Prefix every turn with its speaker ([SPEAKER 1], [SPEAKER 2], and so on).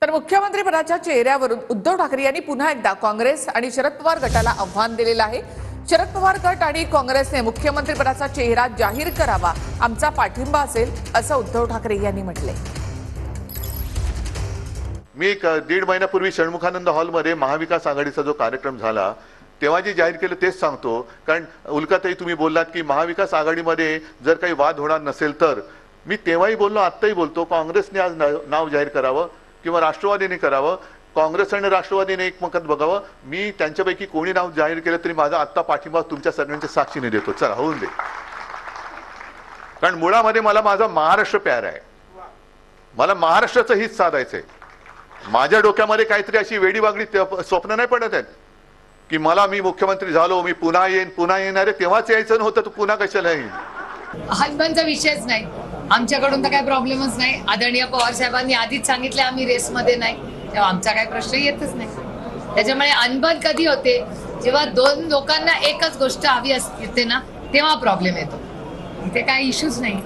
[SPEAKER 1] तर मुख्यमंत्रीपदाच्या चेहऱ्यावरून उद्धव ठाकरे यांनी पुन्हा एकदा काँग्रेस आणि शरद पवार गटाला आव्हान दिलेलं आहे। शरद पवार गट आणि काँग्रेसने मुख्यमंत्रीपदाचा चेहरा जाहीर करावा, आमचा पाठिंबा असेल असं उद्धव ठाकरे यांनी म्हटलंय।
[SPEAKER 2] मी 1.5 महिन्यापूर्वी षण्मुखानंद हॉलमध्ये महाविकास आघाडीचा जो कार्यक्रम झाला तेव्हा जे जाहीर केलं तेच सांगतो। कारण उल्काताई तुम्ही बोललात की महाविकास आघाडीमध्ये जर काही वाद होणार नसेल तर मी तेव्हाही बोललो, आत्ताही बोलतो, काँग्रेसने आज नाव जाहीर करावं किंवा राष्ट्रवादीने करावं। काँग्रेस आणि राष्ट्रवादीने एकमत बघावं। मी त्यांच्यापैकी कोणी नाव जाहीर केलं तरी माझा आत्ता पाठिंबा तुमच्या सगळ्यांच्या साक्षीने देतो। चला होऊन दे, कारण मुळामध्ये मला माझा महाराष्ट्र प्यार आहे, मला महाराष्ट्राचं हित साधायचंय। माझ्या डोक्यामध्ये काहीतरी अशी वेडी वागडी स्वप्न नाही पडत आहेत की मी मुख्यमंत्री झालो, मी पुन्हा येणार आहे, तेव्हाच यायचं नव्हतं, तू पुन्हा कशाला येईल?
[SPEAKER 3] हसबंडचा विषयच नाही, आमच्याकडून तर काही प्रॉब्लेमच नाही। आदरणीय पवार साहेबांनी आधीच सांगितले आम्ही रेसमध्ये नाही, तेव्हा आमचा काही प्रश्न येतच नाही। त्याच्यामुळे अनबन कधी होते, जेव्हा दोन लोकांना एकच गोष्ट हवी असते ना, तेव्हा प्रॉब्लेम येतो। इथे काही इश्यूज नाही।